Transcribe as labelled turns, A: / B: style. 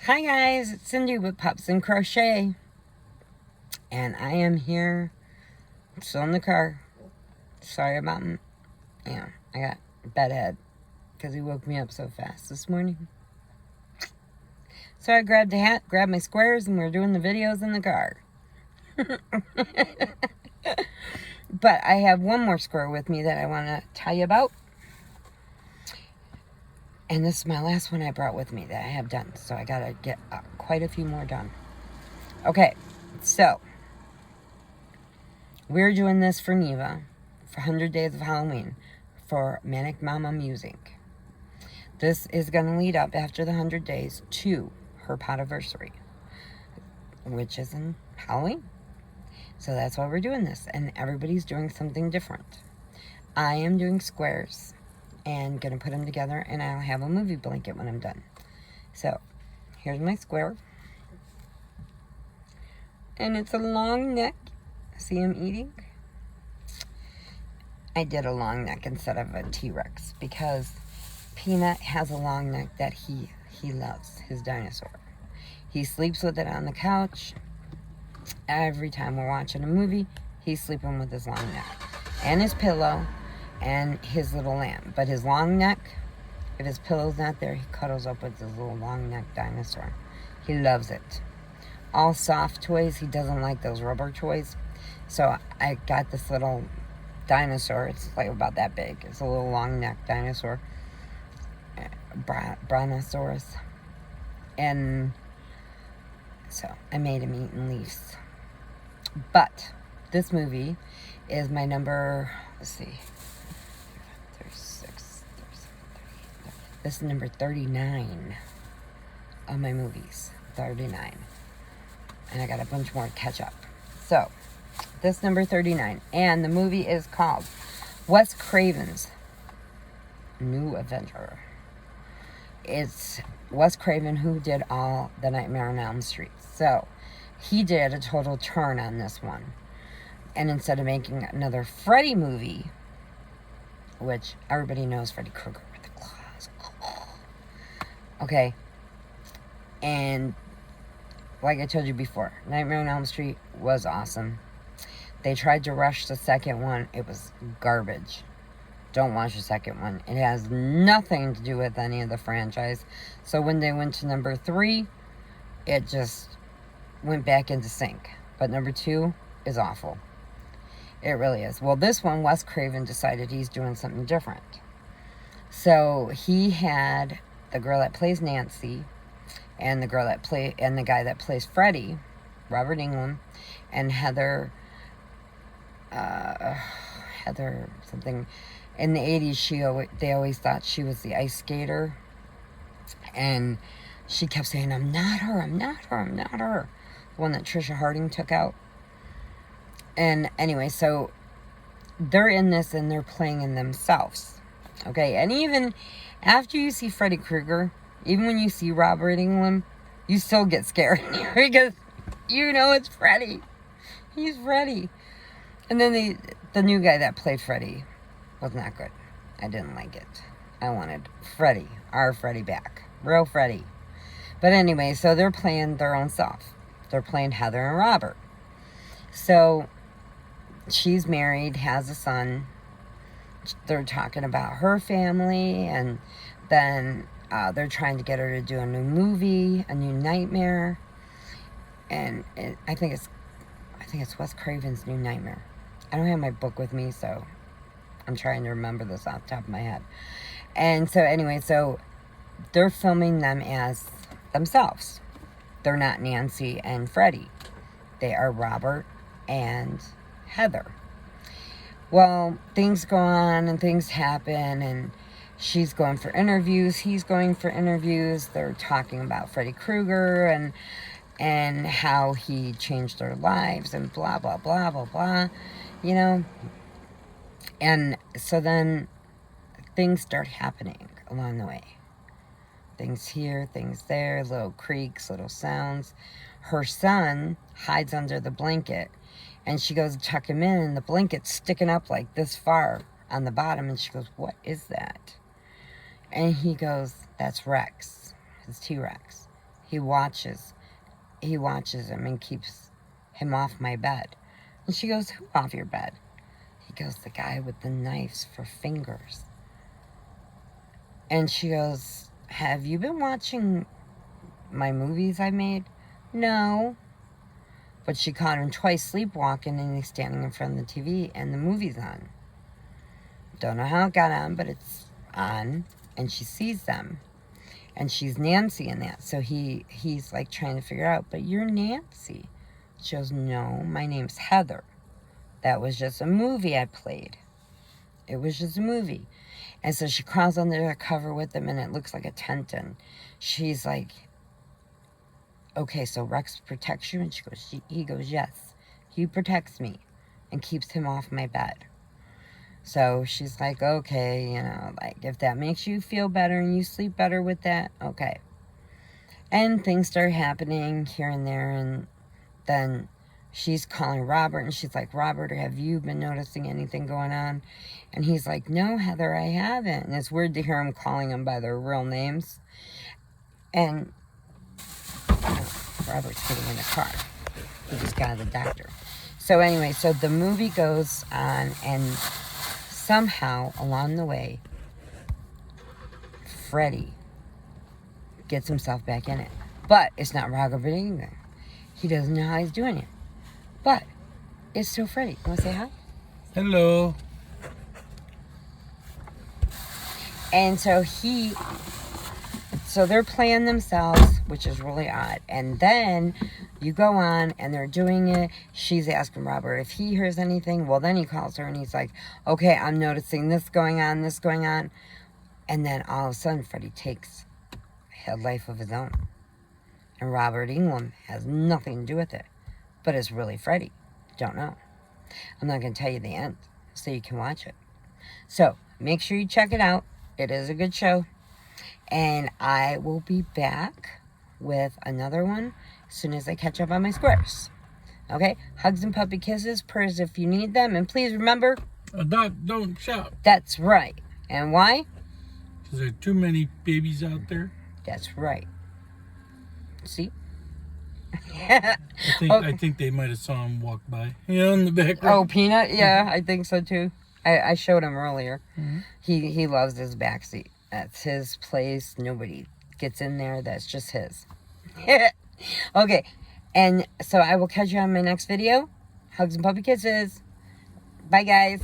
A: Hi guys, it's Cindy with Pups and Crochet, and I am here, still in the car. Sorry about I got a bedhead because he woke me up so fast this morning. So I grabbed a hat, grabbed my squares, and we're doing the videos in the car. But I have one more square with me that I want to tell you about. And this is my last one I brought with me that I have done. So I got to get quite a few more done. Okay, so we're doing this for Neva for 100 Days of Halloween for Manic Mama Music. This is going to lead up after the 100 days to her Podiversary, which is in Halloween. So that's why we're doing this. And everybody's doing something different. I am doing squares and going to put them together, and I'll have a movie blanket when I'm done. So here's my square. And it's a long neck. See him eating? I did a long neck instead of a T-Rex because Peanut has a long neck that he loves, his dinosaur. He sleeps with it on the couch. Every time we're watching a movie, he's sleeping with his long neck and his pillow and his little lamb. But his long neck, if his pillow's not there, he cuddles up with his little long neck dinosaur. He loves it. All soft toys. He doesn't like those rubber toys. So I got this little dinosaur. It's like about that big. It's a little long neck dinosaur. Brontosaurus. And so I made him eating leaves. But this movie is my number, let's see, 36, 37, 38. This is number 39 of my movies. 39. And I got a bunch more to catch up. So, this number 39. And the movie is called Wes Craven's New Adventure. It's Wes Craven who did all the Nightmare on Elm Street. So, he did a total turn on this one. And instead of making another Freddy movie, which everybody knows Freddy Krueger with the claws. Okay. And like I told you before, Nightmare on Elm Street was awesome. They tried to rush the second one. It was garbage. Don't watch the second one. It has nothing to do with any of the franchise. So when they went to number 3, it just went back into sync. But number 2 is awful. It really is. Well, this one, Wes Craven decided he's doing something different. So he had the girl that plays Nancy, and the guy that plays Freddy, Robert Englund, and Heather something. In the 80s, they always thought she was the ice skater, and she kept saying, I'm not her, I'm not her, I'm not her. The one that Trisha Harding took out. And anyway, so they're in this and they're playing in themselves. Okay, and even after you see Freddy Krueger, even when you see Robert Englund, you still get scared because you know it's Freddy. He's Freddy. And then the new guy that played Freddy was not good. I didn't like it. I wanted Freddy, our Freddy back. Real Freddy. But anyway, so they're playing their own self. They're playing Heather and Robert. So she's married, has a son. They're talking about her family, and then they're trying to get her to do a new movie, a new Nightmare, and I think it's Wes Craven's New Nightmare. I don't have my book with me, so I'm trying to remember this off the top of my head. And so anyway, so they're filming them as themselves. They're not Nancy and Freddy. They are Robert and Heather. Well, things go on and things happen, and she's going for interviews, he's going for interviews. They're talking about Freddy Krueger and how he changed their lives and blah, blah, blah, blah, blah, you know. And so then things start happening along the way. Things here, things there, little creaks, little sounds. Her son hides under the blanket, and she goes to tuck him in, and the blanket's sticking up like this far on the bottom, and she goes, what is that? And he goes, that's Rex, his T-Rex. he watches him and keeps him off my bed. And she goes, who off your bed? He goes, the guy with the knives for fingers. And she goes, have you been watching my movies I made? No. But she caught him twice sleepwalking, and he's standing in front of the TV and the movie's on. Don't know how it got on, but it's on, and she sees them. And she's Nancy in that. So he's like trying to figure out, but you're Nancy. She goes, no, my name's Heather. That was just a movie I played. It was just a movie. And so she crawls under the cover with him, and it looks like a tent. And she's like, okay, so Rex protects you? And he goes, yes, he protects me and keeps him off my bed. So she's like, okay, you know, like, if that makes you feel better and you sleep better with that, okay. And things start happening here and there, and then she's calling Robert, and she's like, Robert, have you been noticing anything going on? And he's like, no, Heather, I haven't. And it's weird to hear him calling them by their real names. And Robert's getting in the car. He just got out of the doctor. So anyway, so the movie goes on, and somehow along the way, Freddie gets himself back in it. But it's not Robert either. He doesn't know how he's doing it. But it's still Freddie. You want to say hi?
B: Hello.
A: And so they're playing themselves, which is really odd. And then you go on and they're doing it. She's asking Robert if he hears anything. Well, then he calls her and he's like, okay, I'm noticing this going on, this going on. And then all of a sudden, Freddie takes a life of his own. And Robert England has nothing to do with it. But it's really Freddie. Don't know. I'm not going to tell you the end so you can watch it. So make sure you check it out. It is a good show. And I will be back with another one as soon as I catch up on my squares. Okay? Hugs and puppy kisses, purrs if you need them. And please remember...
B: Adopt, don't shop.
A: That's right. And why?
B: Because there are too many babies out there.
A: That's right. See?
B: I think they might have saw him walk by. Yeah, in the background.
A: Oh, Peanut? Yeah, I think so too. I showed him earlier.
B: Mm-hmm.
A: He loves his backseat. That's his place. Nobody gets in there. That's just his. Okay. And so I will catch you on my next video. Hugs and puppy kisses. Bye, guys.